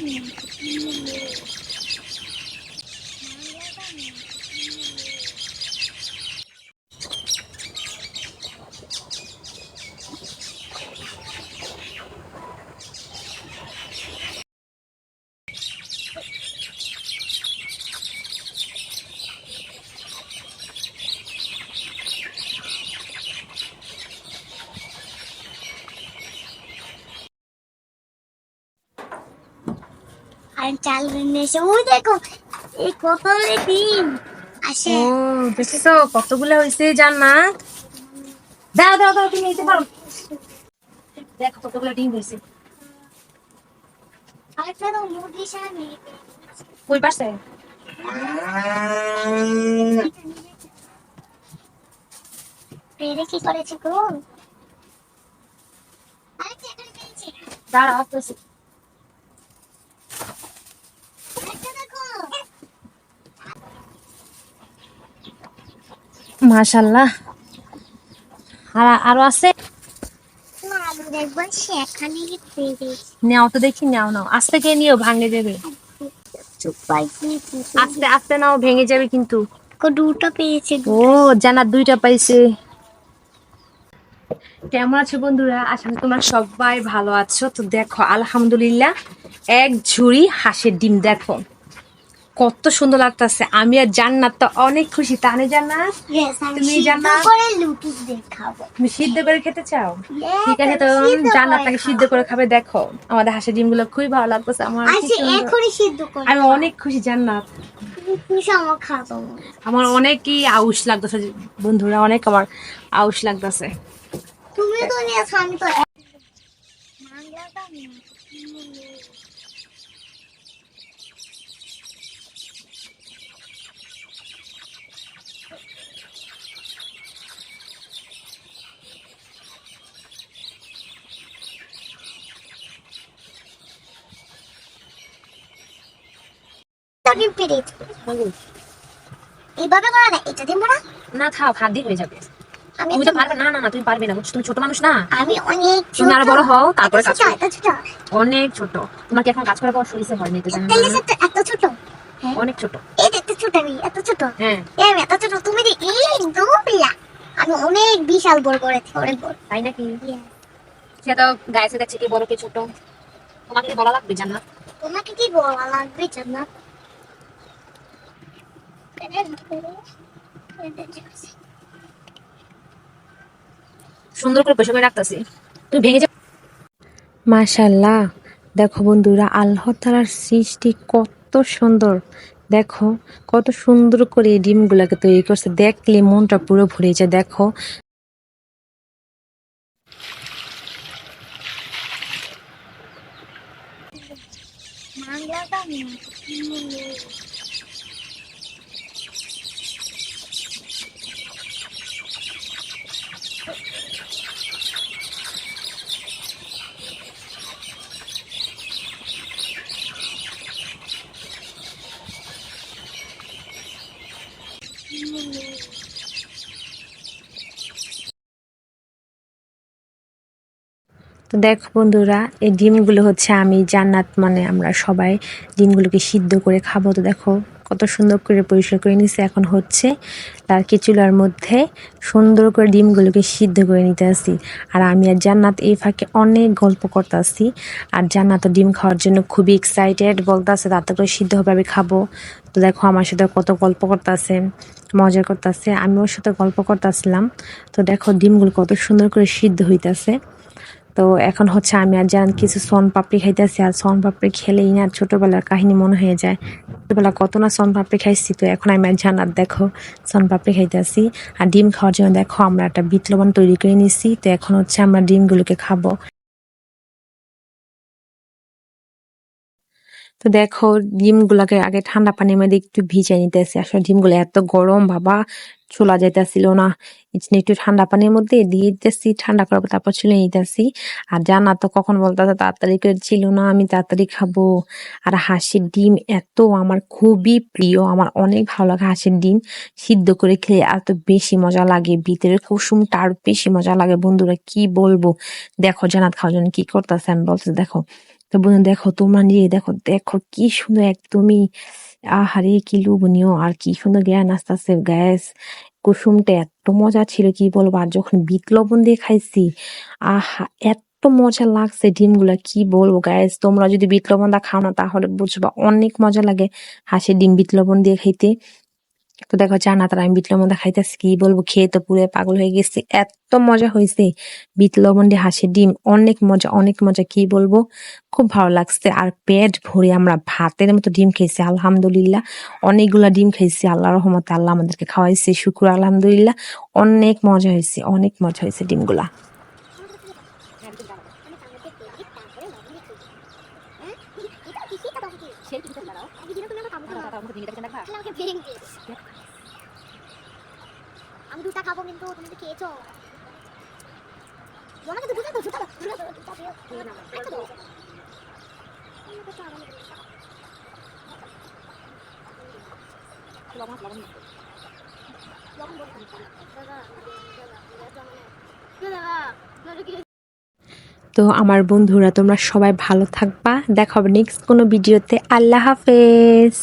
আর চাল বেঁধে এসে ওই দেখো এই কত ডিম আসে। ও দেখছো কতগুলো হয়েছে জান্নাত। দাও দাও দাও, তুমি নিতে পারো। দেখো কতগুলো ডিম হয়েছে। আরেকটা তো মুরগি সামনে কই পাশে পেরে কি করেছে গো? আরেকটা এখানে পেয়েছি। দাঁড়াও আসতেছি। আরেকটা দেখো। মাশাআল্লাহ। আর আরো আছে। না আলু দেখবো সেখানে কি পেয়েছি। নাও তো দেখি, নাও নাও আস্তে কে নিও, ভাঙে যাবে। চুপ পাইছি আস্তে আস্তে নাও, ভেঙে যাবে কিন্তু। দুটো পেয়েছি। ও জান্নাত দুইটা পাইছে। কেমন আছো বন্ধুরা? আশা করি তোমরা সবাই ভালো আছো। তো দেখো আলহামদুলিল্লাহ, এক ঝুড়ি হাঁসের ডিম দেখো কত সুন্দর লাগতেছে। আমি আর জান্নাত তো অনেক খুশি, তাহলে জান্নাত তুমি জান্নাত লুটুস দেখাবো। তুমি সিদ্ধ করে খেতে চাও? Yes, ঠিক আছে, তো সিদ্ধ করে জান্নাতটাকে সিদ্ধ খাবো। করে খাবে। দেখো আমাদের হাঁসের ডিমগুলো খুবই ভালো লাগতেছে আমার, কি আচ্ছা সুন্দর। এখনই সিদ্ধ করে আমি অনেক খুশি জান্নাত, খুশি আমার খাবো। আমার অনেকই আউশ লাগতেছে বন্ধুরা, অনেক আমার আউশ লাগতেছে। তুমি তো নিয়েছো আমি তো ডিম পেরেছি। এইভাবে করা না, এটা দিব না। না খাও, হাত দিয়ে হয়ে যাবে। আমি তুমি তো পারবে না, না না তুমি পারবে না, তুমি ছোট মানুষ না। আমি অনেক তুমি আরো বড় হও, তারপরে কাজ করো। এত ছোট অনেক ছোট, তোমার কি এখন কাজ করার বয়স হয়েছে? হয়নি তো জানো তাহলে না? এত ছোট। হ্যাঁ অনেক ছোট। এই যে এত ছোট, আমি এত ছোট। হ্যাঁ এই আমি এত ছোট, তুমি যে এই দুলা আমি অনেক বিশাল বড় করেছি, অনেক বড়। তাই নাকি? সে তো গায়ে দেখছে কি বড় কি ছোট, তোমাকে কি বলা লাগবে জান্নাত? তোমাকে কি বলা লাগবে জান্নাত? সুন্দর করে বসে করে রাখতেছি, তুমি ভেঙে যাবে। মাশাআল্লাহ, দেখো বন্ধুরা আল্লাহ তাআলার সৃষ্টি কত সুন্দর। দেখো কত সুন্দর করে এই ডিমগুলাকে তৈরি করছে, দেখলে মনটা পুরো ভরে যায়। দেখো তো দেখো বন্ধুরা, এই ডিমগুলো হচ্ছে আমি জান্নাত মানে আমরা সবাই ডিমগুলোকে সিদ্ধ করে খাবো। তো দেখো কত সুন্দর করে পরিষ্কার করে নিচ্ছে। এখন হচ্ছে তার চুলার মধ্যে সুন্দর করে ডিমগুলোকে সিদ্ধ করে নিতে আসি। আর আমি আর জান্নাত এই ফাঁকে অনেক গল্প করতে আসি। আর জান্নাত ডিম খাওয়ার জন্য খুবই এক্সাইটেড, বলতে আছে তাতে করে সিদ্ধ হবে আমি খাবো। তো দেখো আমার সাথে কত গল্প করতে আছে, মজা করতে আছে, আমি ওর সাথে গল্প করতে আসলাম। তো দেখো ডিমগুলো কত সুন্দর করে সিদ্ধ হইতেছে। তো এখন হচ্ছে আমি আর জান কিছু সন পাপড়ি খাইতেছি। আর সন পাপড়ি খেলেই না ছোটবেলার কাহিনী মনে হয়ে যায়। ছোটবেলা কত না সন পাপড়ি খাইছি। তো এখন আমি আর জান্নাত দেখো সন পাপড়ি খাইতেছি। আর ডিম খাওয়ার জন্য দেখো আমরা একটা বিট লবণ তৈরি করে নিছি। তো এখন হচ্ছে আমরা ডিমগুলোকে খাবো। তো দেখো ডিমগুলোকে আগে ঠান্ডা পানির মধ্যে একটু ভিজিয়ে নিতেছি। আসলে ডিমগুলো এত গরম বাবা, চুলা যাইতেছিল না। একটু ঠান্ডা পানির মধ্যে দিয়ে দিতেছি, ঠান্ডা করার পর তারপর চুলে নিতেছি। আর জানা তো কখন বলতেছে তাড়াতাড়ি করে ছিল না, আমি তাড়াতাড়ি খাবো। আর হাঁসের ডিম এত আমার খুবই প্রিয়, আমার অনেক ভালো লাগে হাঁসের ডিম সিদ্ধ করে খেলে এত বেশি মজা লাগে, ভিতরের কুসুমটা আরো বেশি মজা লাগে বন্ধুরা, কি বলবো। দেখো জান্নাত খাওয়ার জন্য কি করতেছে আমি বলতেছি, দেখো তো বন্ধু দেখো, তোমরা নিজে দেখো, দেখো কি সুন্দর একদমই, আহারে কি লোভনীয়, আর কি সুন্দর জ্ঞান আসতেছে গ্যাস। কুসুমটা এত মজা ছিল কি বলবো, আর যখন বিট লবণ দিয়ে খাইছি, আহা এত মজা লাগছে ডিমগুলা, কি বলবো গ্যাস। তোমরা যদি বিট লবণ দা খাও না তাহলে বুঝবা অনেক মজা লাগে হাঁসের ডিম বিট লবণ দিয়ে খাইতে। তো দেখো জান্নাত আর আমি বিট লবণ দিয়ে খাইতেছি, কি বলবো, খেয়ে তো পুরো পাগল হয়ে গেছে, এত মজা হয়েছে। বিট লবণ দিয়ে হাঁসের ডিম অনেক মজা, অনেক মজা, কি বলবো, খুব ভালো লাগছে। আর পেট ভরে আমরা ভাতের মতো ডিম খেয়েছি আলহামদুলিল্লাহ। অনেকগুলা ডিম খেয়েছি, আল্লাহর রহমতে আল্লাহ আমাদেরকে খাওয়াইছে, শুক্র আলহামদুলিল্লাহ। অনেক মজা হয়েছে, অনেক মজা হয়েছে ডিমগুলা। আমি দুটা খাবো কিন্তু তুমি তো খেয়েছো। আমাকে তো বুঝে তো দুটা তো আমার বন্ধুরা, তোমরা সবাই ভালো থাকবা, দেখা হবে নেক্সট কোনো ভিডিওতে। আল্লাহ হাফেজ।